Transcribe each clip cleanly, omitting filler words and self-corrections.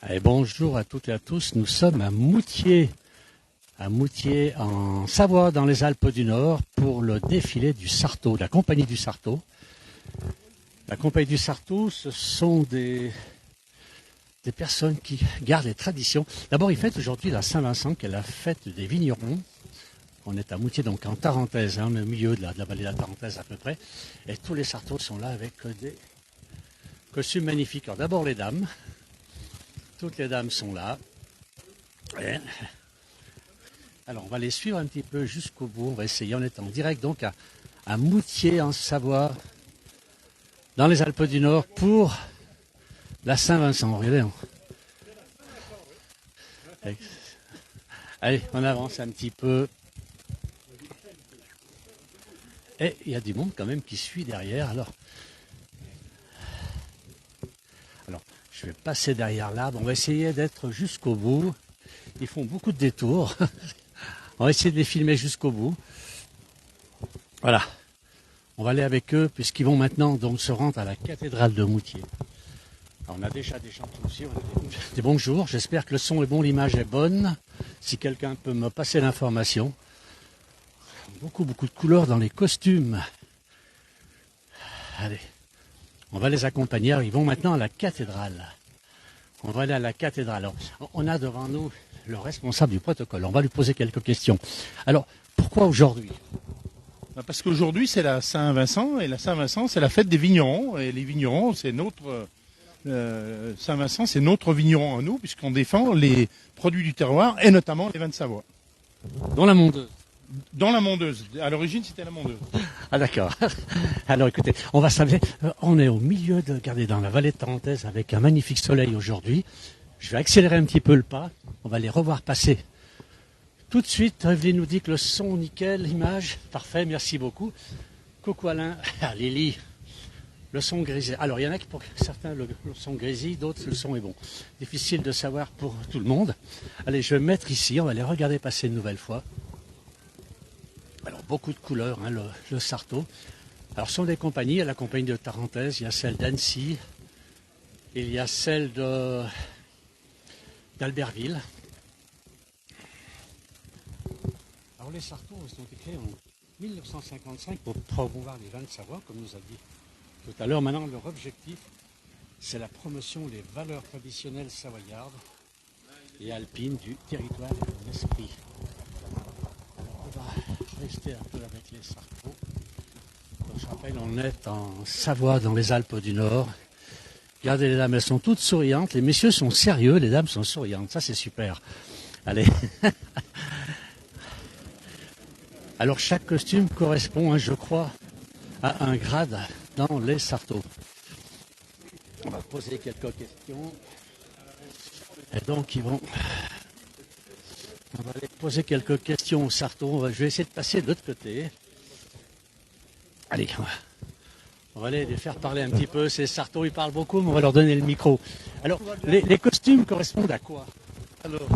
Allez, bonjour à toutes et à tous, nous sommes à Moutier en Savoie, dans les Alpes du Nord, pour le défilé du Sarto, de la compagnie du Sarto. La compagnie du Sarto, ce sont des personnes qui gardent les traditions. D'abord, ils fêtent aujourd'hui la Saint-Vincent, qui est la fête des vignerons. On est à Moutier, donc en Tarentaise, on est au milieu de la vallée de la Tarentaise à peu près. Et tous les Sartos sont là avec des costumes magnifiques. Alors d'abord les dames. Toutes les dames sont là. Et alors on va les suivre un petit peu jusqu'au bout. On va essayer. On est en direct donc à Moutier en Savoie, dans les Alpes du Nord, pour la Saint-Vincent. Regardez. Allez, on avance un petit peu. Et il y a du monde quand même qui suit derrière. Alors, je vais passer derrière l'arbre. On va essayer d'être jusqu'au bout. Ils font beaucoup de détours. On va essayer de les filmer jusqu'au bout. Voilà. On va aller avec eux puisqu'ils vont maintenant donc se rendre à la cathédrale de Moutier. Alors, on a déjà des gens qui nous suivent. Des bonjours. J'espère que le son est bon, l'image est bonne. Si quelqu'un peut me passer l'information. Beaucoup de couleurs dans les costumes. Allez. On va les accompagner. Ils vont maintenant à la cathédrale. On va aller à la cathédrale. Alors, on a devant nous le responsable du protocole. On va lui poser quelques questions. Alors, pourquoi aujourd'hui ? Parce qu'aujourd'hui, c'est la Saint-Vincent, et la Saint-Vincent, c'est la fête des vignerons. Et les vignerons, c'est notre... Saint-Vincent, c'est notre vigneron à nous, puisqu'on défend les produits du terroir, et notamment les vins de Savoie. Dans la Mondeuse. Dans la Mondeuse. À l'origine, c'était la Mondeuse. Ah d'accord. Alors écoutez, on va s'amuser. On est au milieu de, regardez, dans la vallée de Tarentaise avec un magnifique soleil aujourd'hui. Je vais accélérer un petit peu le pas. On va les revoir passer. Tout de suite, Evelyne nous dit que le son nickel, l'image, parfait, merci beaucoup. Coucou Alain, Lily, le son grésille. Alors il y en a qui pour certains le son grésille, d'autres le son est bon. Difficile de savoir pour tout le monde. Allez, je vais me mettre ici, on va les regarder passer une nouvelle fois. Alors beaucoup de couleurs, hein, le Sarto. Alors ce sont des compagnies, il y a la compagnie de Tarentaise, il y a celle d'Annecy, il y a celle d'Albertville. Alors les Sartos ont été créés en 1955 pour promouvoir les vins de Savoie, comme nous a dit tout à l'heure. Maintenant leur objectif, c'est la promotion des valeurs traditionnelles savoyardes et alpines du territoire et de l'esprit. Rester un peu avec les Sartos. Donc, je rappelle, on est en Savoie, dans les Alpes du Nord. Regardez les dames, elles sont toutes souriantes. Les messieurs sont sérieux, les dames sont souriantes. Ça, c'est super. Allez. Alors, chaque costume correspond, hein, je crois, à un grade dans les Sartos. On va poser quelques questions. Et donc, on va aller poser quelques questions aux Sartos. Je vais essayer de passer de l'autre côté. Allez, on va aller les faire parler un petit peu. Ces Sartos, ils parlent beaucoup, mais on va leur donner le micro. Alors, les costumes correspondent à quoi ? Alors,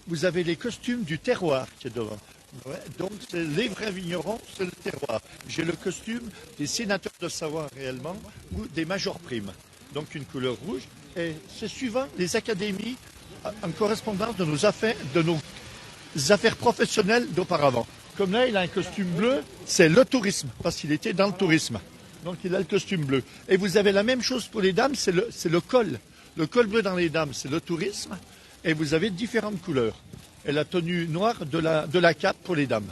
vous avez les costumes du terroir qui est devant. Ouais, donc, c'est les vrais vignerons, c'est le terroir. J'ai le costume des sénateurs de Savoie réellement, ou des majors primes. Donc, une couleur rouge. Et c'est suivant les académies en correspondance de nos affaires professionnelles d'auparavant. Comme là, il a un costume bleu, c'est le tourisme, parce qu'il était dans le tourisme. Donc, il a le costume bleu. Et vous avez la même chose pour les dames, c'est le col. Le col bleu dans les dames, c'est le tourisme. Et vous avez différentes couleurs. Et la tenue noire de la cape pour les dames.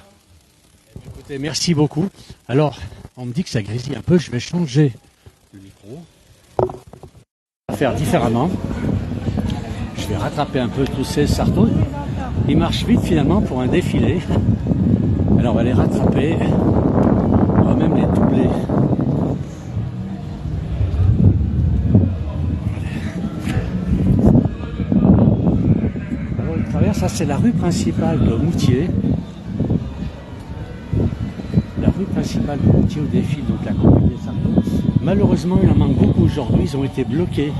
Écoutez, merci beaucoup. Alors, on me dit que ça grésille un peu, je vais changer le micro. On va faire différemment. Je vais rattraper un peu tous ces Sartos. Ils marchent vite finalement pour un défilé. Alors on va les rattraper. On va même les doubler. Alors ils traversent, ça c'est la rue principale de Moutier. La rue principale de Moutier où défile donc la compagnie des Sartos. Malheureusement il en manque beaucoup aujourd'hui, ils ont été bloqués.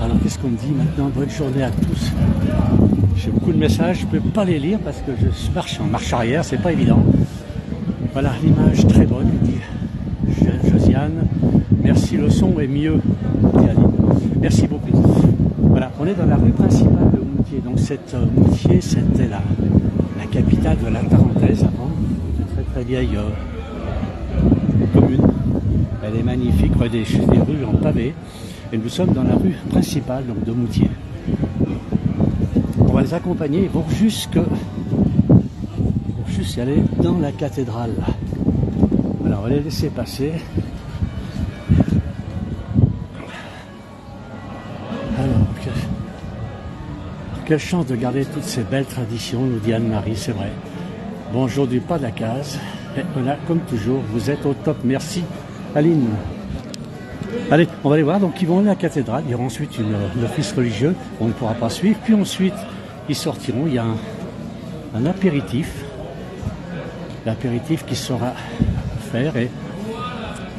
Alors qu'est-ce qu'on me dit maintenant ? Bonne journée à tous. J'ai beaucoup de messages, je ne peux pas les lire parce que je marche en marche arrière, c'est pas évident. Voilà, l'image très bonne, dit Josiane. Merci, le son est mieux, dit Aline. Merci beaucoup. Voilà, on est dans la rue principale de Moutier. Donc cette Moutier, c'était la capitale de la Tarentaise avant. Une très très vieille commune. Elle est magnifique, des rues en pavé. Et nous sommes dans la rue principale donc, de Moutier. On va les accompagner, ils vont juste aller dans la cathédrale. Alors on va les laisser passer. Alors, quelle chance de garder toutes ces belles traditions, nous dit Anne-Marie, c'est vrai. Bonjour du pas de la case. Et voilà, comme toujours, vous êtes au top. Merci, Aline. Allez, on va aller voir. Donc, ils vont aller à la cathédrale. Il y aura ensuite un office religieux. On ne pourra pas suivre. Puis ensuite, ils sortiront. Il y a un apéritif. L'apéritif qui sera faire et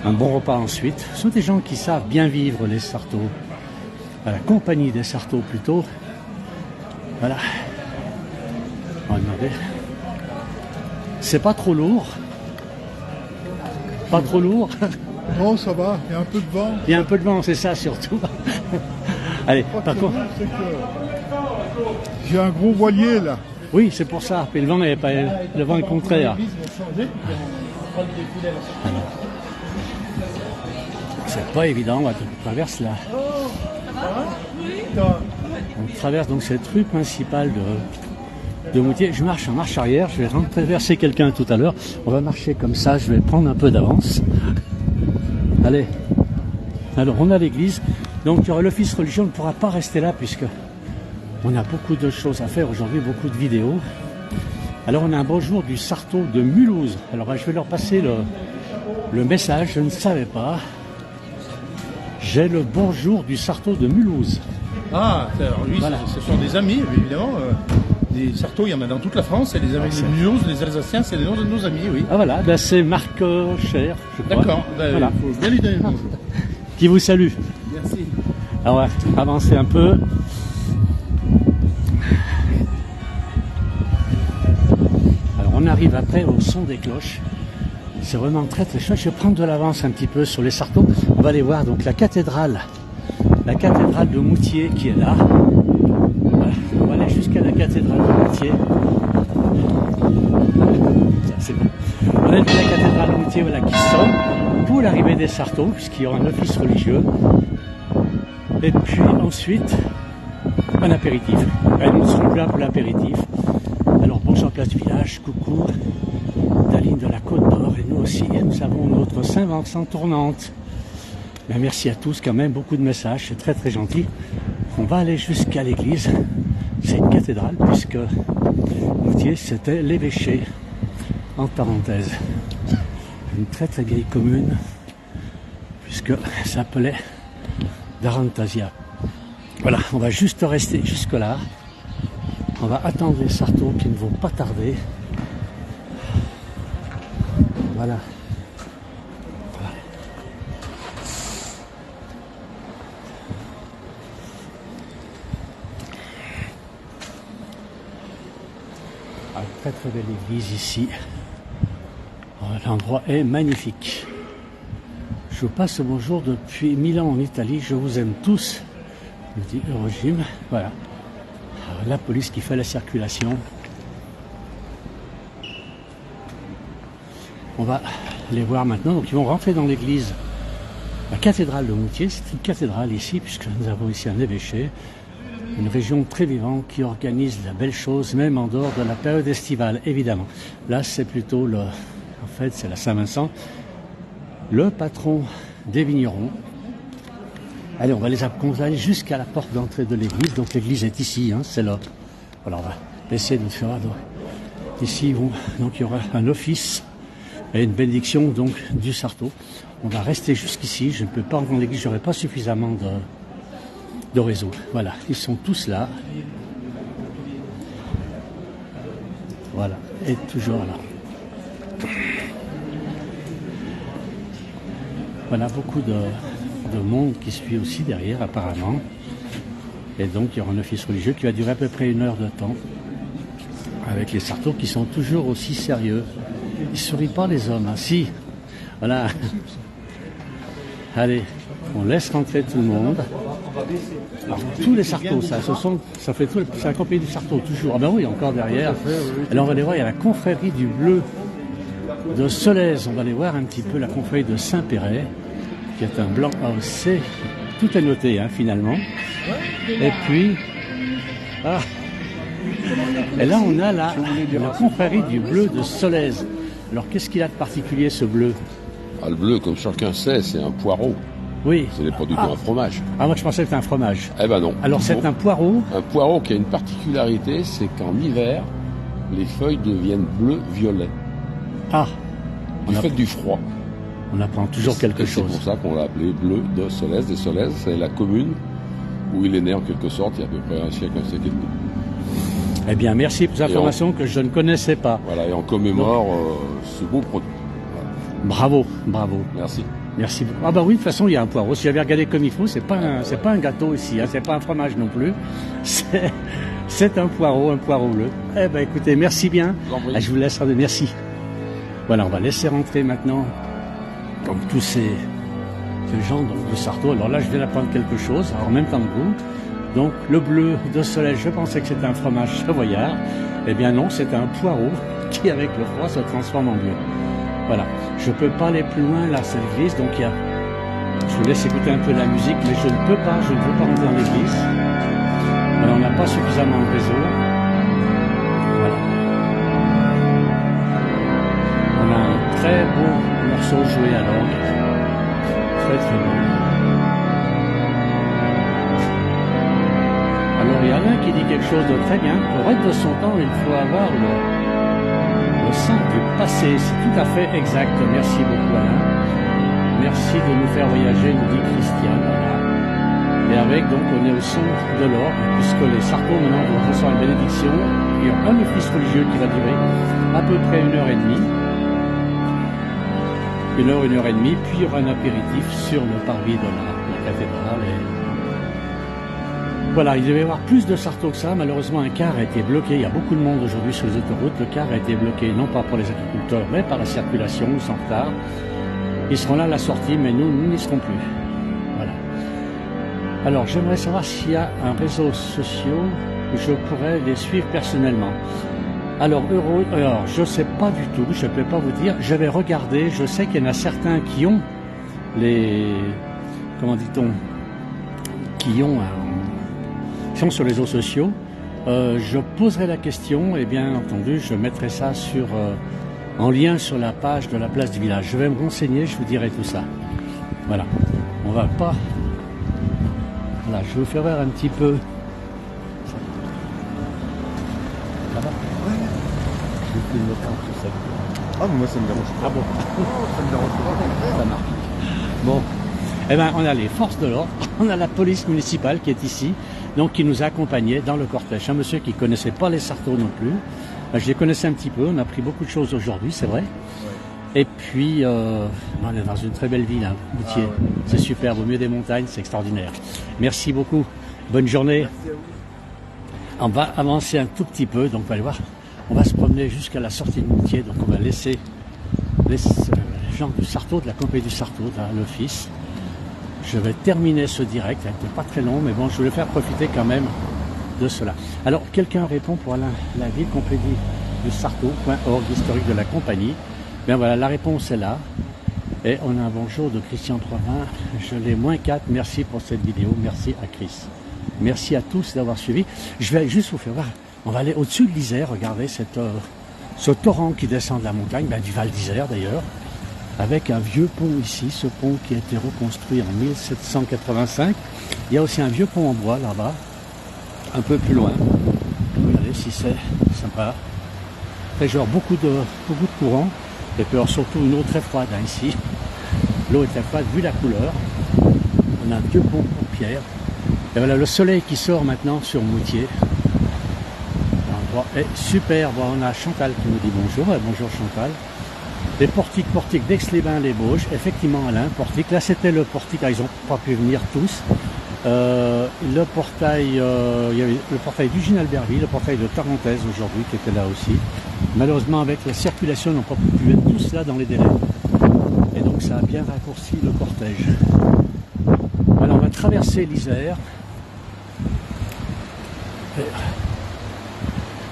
un bon repas ensuite. Ce sont des gens qui savent bien vivre les Sartaux. À la compagnie des Sartaux plutôt. Voilà. On va demander. C'est pas trop lourd. Pas trop lourd. Non, ça va, il y a un peu de vent. Il y a un peu de vent, c'est ça surtout. Allez, par contre. J'ai un gros voilier là. Oui, c'est pour ça. Puis le vent est contraire. C'est pas évident, on traverse là. On traverse donc cette rue principale de Moutier. Je marche en marche arrière, je vais traverser quelqu'un tout à l'heure. On va marcher comme ça, je vais prendre un peu d'avance. Allez. Alors on a l'église, donc il y aura l'office religieux, on ne pourra pas rester là puisque on a beaucoup de choses à faire aujourd'hui, beaucoup de vidéos. Alors on a un bonjour du Sartaud de Mulhouse. Alors je vais leur passer le message, je ne savais pas. J'ai le bonjour du Sartaud de Mulhouse. Ah, alors lui, voilà. Ce sont des amis, évidemment. Des Sartaux, il y en a dans toute la France. Et les amis de Mulhouse, les Alsaciens, c'est les noms de nos amis, oui. Ah voilà, ben, c'est Marc Cher, je crois. D'accord, ben, voilà. Il faut bien lui donner le bonjour. Qui vous salue. Merci. Alors on va avancer un peu. Alors on arrive après au son des cloches. C'est vraiment très très chouette. Je vais prendre de l'avance un petit peu sur les Sartaux. On va aller voir donc la cathédrale de Moutier qui est là. Voilà. On va aller jusqu'à la cathédrale de Moutier. C'est bon. On a vu la cathédrale de Moutier voilà, qui sonne pour l'arrivée des Sartaux, puisqu'il y aura un office religieux. Et puis ensuite, un apéritif. Et nous serons là pour l'apéritif. Alors bonjour place du village, coucou. Daline de la Côte d'Or et nous aussi, nous avons notre Saint-Vincent tournante. Ben, merci à tous quand même, beaucoup de messages, c'est très très gentil. On va aller jusqu'à l'église, c'est une cathédrale puisque Moutier c'était l'évêché en Tarentaise. Une très très vieille commune puisque ça s'appelait Darantasia. Voilà, on va juste rester jusque là. On va attendre les Sartaux qui ne vont pas tarder. Voilà. Ah, très très belle église ici. L'endroit est magnifique. Je vous passe bonjour depuis Milan en Italie. Je vous aime tous. Me dit le régime. Voilà. Alors, la police qui fait la circulation. On va les voir maintenant. Donc ils vont rentrer dans l'église. La cathédrale de Moutier, c'est une cathédrale ici, puisque nous avons ici un évêché. Une région très vivante qui organise la belle chose, même en dehors de la période estivale, évidemment. Là, c'est plutôt en fait, c'est la Saint-Vincent, le patron des vignerons. Allez, on va les accompagner jusqu'à la porte d'entrée de l'église. Donc l'église est ici, hein, c'est là. Voilà, on va essayer de faire. Ici, donc il y aura un office et une bénédiction donc du Sartaud. On va rester jusqu'ici. Je ne peux pas entrer dans l'église, j'aurai pas suffisamment de réseau. Voilà, ils sont tous là. Voilà, et toujours là. Voilà, beaucoup de monde qui suit aussi derrière apparemment. Et donc il y aura un office religieux qui va durer à peu près 1 heure de temps. Avec les Sartaux qui sont toujours aussi sérieux. Ils ne sourient pas les hommes, hein. Si. Voilà. Allez, on laisse rentrer tout le monde. Alors, tous les Sartos, ça fait tout, c'est la compagnie du Sarto, toujours. Ah ben oui, encore derrière. Alors on va aller voir, il y a la confrérie du Bleu de Solèze. On va aller voir un petit peu la confrérie de Saint-Péret, qui est un blanc AOC. Tout est noté, hein, finalement. Et puis, et là on a la confrérie du Bleu de Solèze. Alors qu'est-ce qu'il a de particulier, ce bleu? Le bleu, comme chacun sait, c'est un poireau. Oui. C'est les produits d'un fromage. Ah, moi je pensais que c'était un fromage. Eh ben non. Alors c'est un poireau. Un poireau qui a une particularité, c'est qu'en hiver, les feuilles deviennent bleu-violet. Ah. Du fait du froid. On apprend toujours quelque chose. C'est pour ça qu'on l'a appelé Bleu de Solèze. Des Solèzes, c'est la commune où il est né en quelque sorte, il y a à peu près un siècle et demi. Eh bien, merci pour ces informations que je ne connaissais pas. Voilà, et on commémore ce beau produit. Voilà. Bravo. Merci. Merci beaucoup. Ah bah oui, de toute façon, il y a un poireau. Si j'avais regardé comme il faut, c'est pas un gâteau ici, hein, c'est pas un fromage non plus. C'est un poireau bleu. Eh ben écoutez, merci bien. Je vous laisse. Merci. Voilà, on va laisser rentrer maintenant comme tous ces gens du Sarto. Alors là, je viens d'apprendre quelque chose, en même temps que vous. Donc, le bleu de Solèze, je pensais que c'était un fromage savoyard. Eh bien non, c'est un poireau qui, avec le froid, se transforme en bleu. Voilà. Je ne peux pas aller plus loin, là, c'est l'église. Donc, je vous laisse écouter un peu la musique, mais je ne veux pas rentrer dans l'église. Voilà, on n'a pas suffisamment de réseau. Voilà. On a un très beau morceau joué à l'orgue. Très, très beau. Alors, il y en a un qui dit quelque chose de très bien. Pour être de son temps, il faut avoir le sens du passé. C'est tout à fait exact. Merci beaucoup, Alain. Merci de nous faire voyager, nous dit Christiane. Voilà. Et avec, donc, on est au son de l'orgue, puisque les Sartos, maintenant, vont recevoir une bénédiction. Il y a un office religieux qui va durer à peu près 1h30. 1h30, puis il y aura un apéritif sur le parvis de la cathédrale. Voilà, il devait y avoir plus de Sartos que ça. Malheureusement, un car a été bloqué. Il y a beaucoup de monde aujourd'hui sur les autoroutes. Le car a été bloqué, non pas pour les agriculteurs, mais par la circulation. Ils sont en retard. Ils seront là à la sortie, mais nous n'y serons plus. Voilà. Alors, j'aimerais savoir s'il y a un réseau social où je pourrais les suivre personnellement. Alors, je ne sais pas du tout. Je ne peux pas vous dire. Je vais regarder. Je sais qu'il y en a certains qui ont qui sont sur les réseaux sociaux. Je poserai la question et bien entendu je mettrai ça en lien sur la page de la place du village. Je vais me renseigner, je vous dirai tout ça. Voilà. On va pas. Voilà, je vais vous faire voir un petit peu. Ça va? Je vais filmer tout ça. Ah, mais moi ça me dérange pas. Ah bon? Ça me dérange pas. Ça marche. Bon. Eh bien, on a les forces de l'ordre, on a la police municipale qui est ici, donc qui nous a accompagnés dans le cortège. Un monsieur qui ne connaissait pas les Sartos non plus. Je les connaissais un petit peu, on a appris beaucoup de choses aujourd'hui, c'est vrai. Ouais. Et puis, on est dans une très belle ville, hein, Moutier. Ah ouais. C'est superbe, au milieu des montagnes, c'est extraordinaire. Merci beaucoup, bonne journée. Merci à vous. On va avancer un tout petit peu, donc on va aller voir. On va se promener jusqu'à la sortie de Moutier, donc on va laisser les gens du Sarto, de la compagnie du Sarto, de l'office. Je vais terminer ce direct, il n'était pas très long, mais bon, je voulais faire profiter quand même de cela. Alors, quelqu'un répond pour Alain, la ville compagnie du Sarto.org, historique de la compagnie. Bien voilà, la réponse est là. Et on a un bonjour de Christian Troivin. Je l'ai -4, merci pour cette vidéo, merci à Chris. Merci à tous d'avoir suivi. Je vais juste vous faire voir, on va aller au-dessus de l'Isère, regardez ce torrent qui descend de la montagne, du Val d'Isère d'ailleurs. Avec un vieux pont ici, ce pont qui a été reconstruit en 1785. Il y a aussi un vieux pont en bois là-bas, un peu plus loin. Regardez si c'est sympa. Fait genre beaucoup de courant, et puis alors, surtout une eau très froide ici. L'eau est très froide vu la couleur. On a un vieux pont en pierre. Et voilà le soleil qui sort maintenant sur Moutier. L'endroit est super. Bon, on a Chantal qui nous dit bonjour. Bonjour Chantal. Les portiques d'Aix-les-Bains, les Bauges, effectivement Alain, portique. Là c'était le portique, ils n'ont pas pu venir tous. Le portail, il y avait le portail d'Eugène Albertville, le portail de Tarentaise aujourd'hui qui était là aussi. Malheureusement avec la circulation, ils n'ont pas pu être tous là dans les délais. Et donc ça a bien raccourci le cortège. Alors on va traverser l'Isère.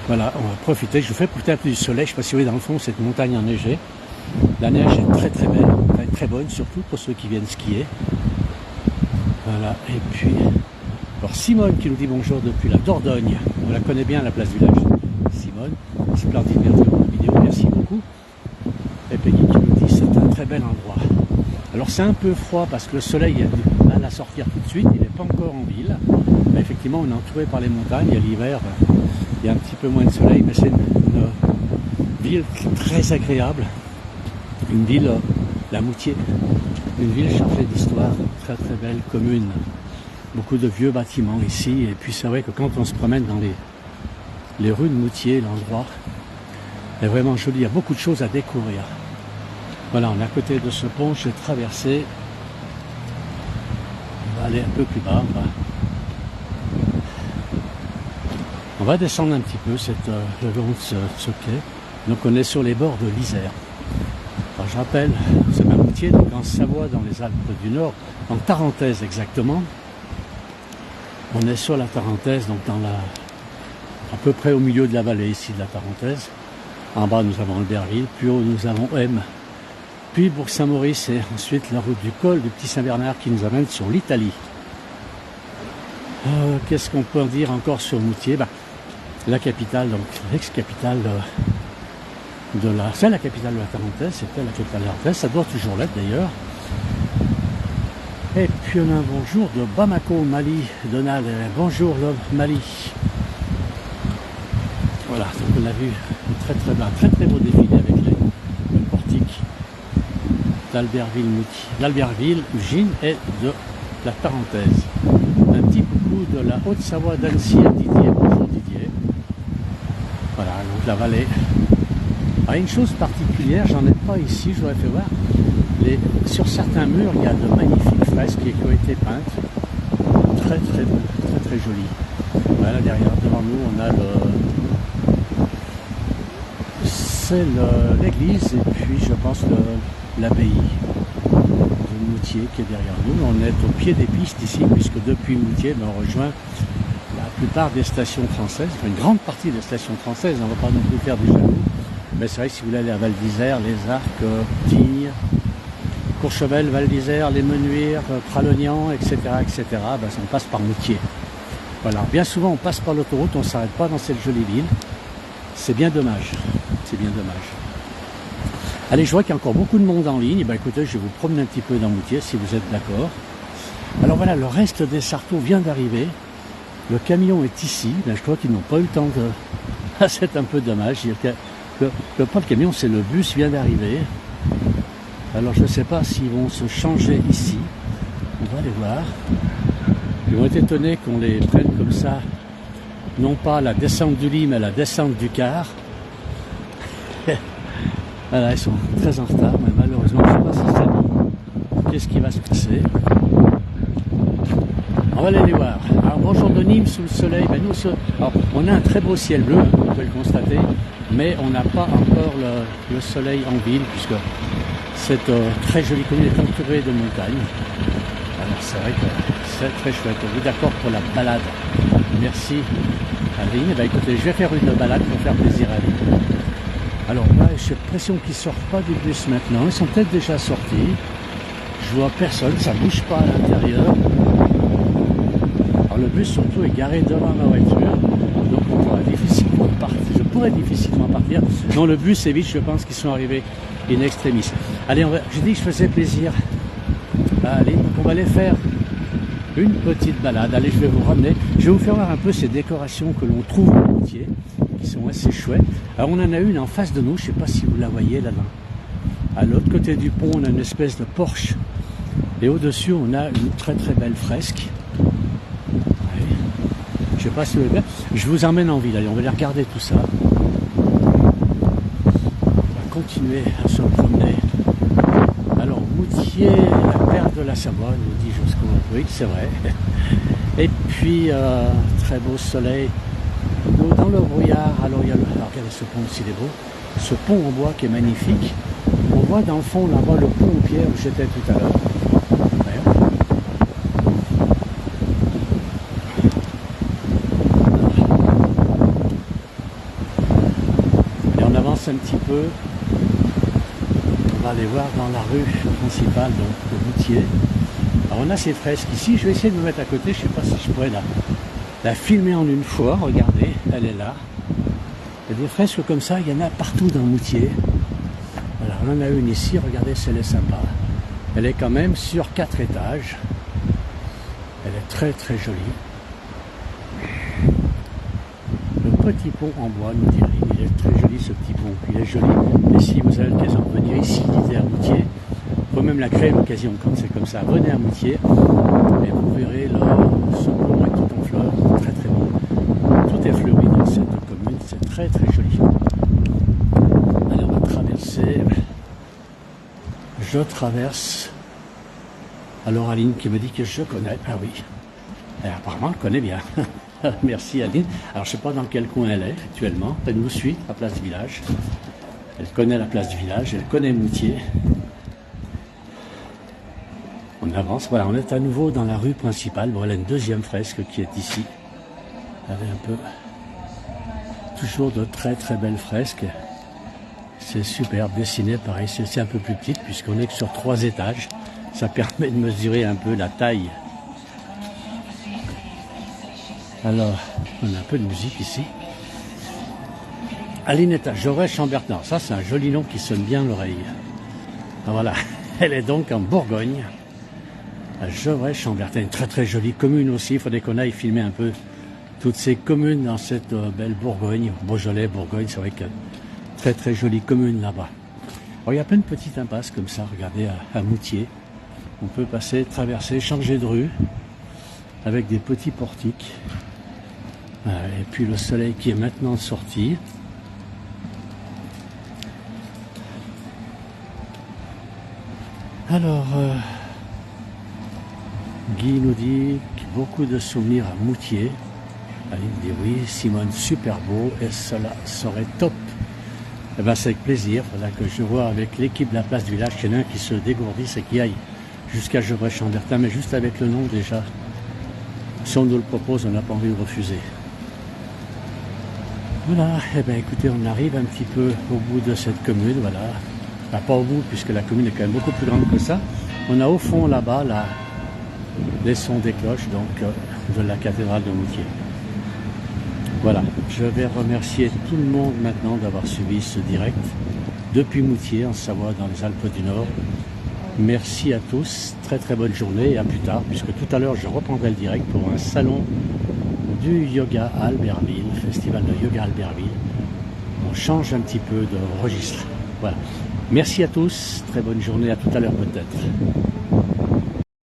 Voilà, on va profiter. Je vous fais profiter un peu du soleil. Je ne sais pas si vous voyez dans le fond cette montagne enneigée. La neige est très très belle, très bonne, surtout pour ceux qui viennent skier. Voilà, et puis, alors Simone qui nous dit bonjour depuis la Dordogne. On la connaît bien, la place du village. Simone, splendide vidéo, merci beaucoup. Et Peggy qui nous dit c'est un très bel endroit. Alors c'est un peu froid parce que le soleil a du mal à sortir tout de suite, il n'est pas encore en ville. Mais effectivement, on est entouré par les montagnes, et l'hiver, il y a un petit peu moins de soleil, mais c'est une ville très agréable. Une ville, la Moutier, une ville chargée d'histoire, très très belle commune. Beaucoup de vieux bâtiments ici, et puis c'est vrai que quand on se promène dans les rues de Moutier, l'endroit est vraiment joli, il y a beaucoup de choses à découvrir. Voilà, on est à côté de ce pont, je vais traverser. On va aller un peu plus bas. On va descendre un petit peu le long de ce quai. Donc on est sur les bords de l'Isère. Alors je rappelle, c'est Moutier, donc en Savoie, dans les Alpes du Nord, en Tarentaise exactement. On est sur la Tarentaise, donc à peu près au milieu de la vallée ici de la Tarentaise. En bas nous avons Albertville, plus haut nous avons M, puis Bourg-Saint-Maurice et ensuite la route du col du Petit Saint-Bernard qui nous amène sur l'Italie. Qu'est-ce qu'on peut en dire encore sur Moutier? La capitale, donc l'ex-capitale c'est la capitale de la Tarentaise, c'était la capitale de la Tarentaise, ça doit toujours l'être d'ailleurs. Et puis on a un bonjour de Bamako, Mali, Donald, bonjour le Mali. Voilà, donc on a vu un très beau défilé avec le portique d'Albertville, Ugine et de la Tarentaise. Un petit coucou de la Haute-Savoie d'Annecy à Didier, bonjour Didier. Voilà, donc la vallée. Alors, une chose particulière, j'en ai pas ici, je vous aurais fait voir. Sur certains murs, il y a de magnifiques fresques qui ont été peintes. Très beau, très joli. Voilà, derrière, devant nous, on a c'est l'église et puis je pense l'abbaye de Moutier qui est derrière nous. On est au pied des pistes ici, puisque depuis Moutier, on rejoint la plupart des stations françaises, enfin une grande partie des stations françaises, on ne va pas non plus faire du jaloux. Mais c'est vrai que si vous voulez aller à Val d'Isère, Les Arcs, Tignes, Courchevel, Val d'Isère, Les Menuires, Pralognan, etc., on passe par Moutier. Voilà. Bien souvent, on passe par l'autoroute, on ne s'arrête pas dans cette jolie ville. C'est bien dommage. C'est bien dommage. Allez, je vois qu'il y a encore beaucoup de monde en ligne. Écoutez, je vais vous promener un petit peu dans Moutier, si vous êtes d'accord. Alors voilà, le reste des sartaux vient d'arriver. Le camion est ici. Je crois qu'ils n'ont pas eu le temps de... C'est un peu dommage. Le camion, c'est le bus vient d'arriver. Alors je ne sais pas s'ils vont se changer ici. On va aller voir. Ils vont être étonnés qu'on les prenne comme ça. Non pas la descente du lit, mais la descente du car. Voilà, ils sont très en retard, mais malheureusement, je ne sais pas si c'est bon. Qu'est-ce qui va se passer? On va aller les voir. Alors, bonjour de Nîmes sous le soleil. Alors, on a un très beau ciel bleu, vous pouvez le constater, mais on n'a pas encore le soleil en ville, puisque cette très jolie commune est entourée de montagnes. Alors, c'est vrai que c'est très chouette. Vous êtes d'accord pour la balade? Merci Aline. Écoutez, je vais faire une balade pour faire plaisir à Aline. Alors là, j'ai l'impression qu'ils ne sortent pas du bus maintenant. Ils sont peut-être déjà sortis. Je vois personne, ça ne bouge pas à l'intérieur. Alors le bus surtout est garé devant ma voiture. Donc on pourra difficilement partir. Je pourrais difficilement partir. Non, le bus est vide, je pense qu'ils sont arrivés in extremis. Allez, j'ai dit que je faisais plaisir à Aline. Donc on va aller faire une petite balade. Allez, je vais vous ramener. Je vais vous faire voir un peu ces décorations que l'on trouve au Moutier, qui sont assez chouettes. Alors on en a une en face de nous, je ne sais pas si vous la voyez là-bas. À l'autre côté du pont, on a une espèce de porche. Et au-dessus, on a une très belle fresque. Ouais. Je ne sais pas si vous voulez bien. Je vous emmène en ville. Allez, on va aller regarder tout ça. On va continuer à se promener. Alors, Moutier, la perle de la Savoie, nous dit Josco. Oui, c'est vrai. Et puis, très beau soleil. Dans le brouillard, alors il y a regardez ce pont aussi, il est beau. Ce pont en bois qui est magnifique. On voit dans le fond là-bas le pont en pierre où j'étais tout à l'heure. un petit peu. On va aller voir dans la rue principale, donc de Moutier. Alors on a ces fresques ici, je vais essayer de me mettre à côté, je ne sais pas si je pourrais la filmer en une fois, regardez, elle est là. Il y a des fresques comme ça, il y en a partout dans Moutier. Alors on en a une ici, regardez, celle est sympa. Elle est quand même sur 4 étages. Elle est très très jolie. Le petit pont en bois, nous dit Aline, il est très joli ce petit pont, il est joli. Et si vous avez l'occasion de venir ici, l'idée à Moutier, il faut même la créer l'occasion quand c'est comme ça. Venez à Moutier et vous verrez ce pont est tout en fleurs, très très beau. Tout est fleuri dans cette commune, c'est très très joli. Alors on va traverser. Je traverse. Alors Aline qui me dit que je connais. Ah oui. Et apparemment elle connaît bien. Merci Aline. Alors je ne sais pas dans quel coin elle est actuellement. Elle nous suit à Place du Village. Elle connaît la Place du Village. Elle connaît Moutier. On avance. Voilà, on est à nouveau dans la rue principale. Bon, elle a une deuxième fresque qui est ici. Elle est un peu... Toujours de très très belles fresques. C'est superbe, dessiné pareil, c'est un peu plus petite puisqu'on est que sur 3 étages. Ça permet de mesurer un peu la taille. Alors, on a un peu de musique ici. Aline est à Gevrey-Chambertin. Ça, c'est un joli nom qui sonne bien l'oreille. Voilà, elle est donc en Bourgogne, à Gevrey-Chambertin. Une très très jolie commune aussi. Il faudrait qu'on aille filmer un peu toutes ces communes dans cette belle Bourgogne. Beaujolais, Bourgogne, c'est vrai que très très jolie commune là-bas. Alors, il y a plein de petites impasses comme ça, regardez, à Moutier. On peut passer, traverser, changer de rue, avec des petits portiques. Et puis le soleil qui est maintenant sorti. Alors, Guy nous dit beaucoup de souvenirs à Moutier. Aline dit oui, Simone, super beau, et cela serait top. Eh ben, c'est avec plaisir, voilà, que je vois avec l'équipe de la Place du Village qu'il y en a un qui se dégourdisse et qui aille jusqu'à Gevrey-Chambertin, mais juste avec le nom déjà. Si on nous le propose, on n'a pas envie de refuser. Voilà, eh bien écoutez, on arrive un petit peu au bout de cette commune, voilà. Enfin, pas au bout, puisque la commune est quand même beaucoup plus grande que ça. On a au fond là-bas les sons des cloches donc, de la cathédrale de Moutier. Voilà, je vais remercier tout le monde maintenant d'avoir suivi ce direct depuis Moutier, en Savoie, dans les Alpes du Nord. Merci à tous, très très bonne journée et à plus tard, puisque tout à l'heure je reprendrai le direct pour un salon du yoga à Albertville, festival de yoga à Albertville. On change un petit peu de registre. Voilà. Merci à tous, très bonne journée, à tout à l'heure peut-être.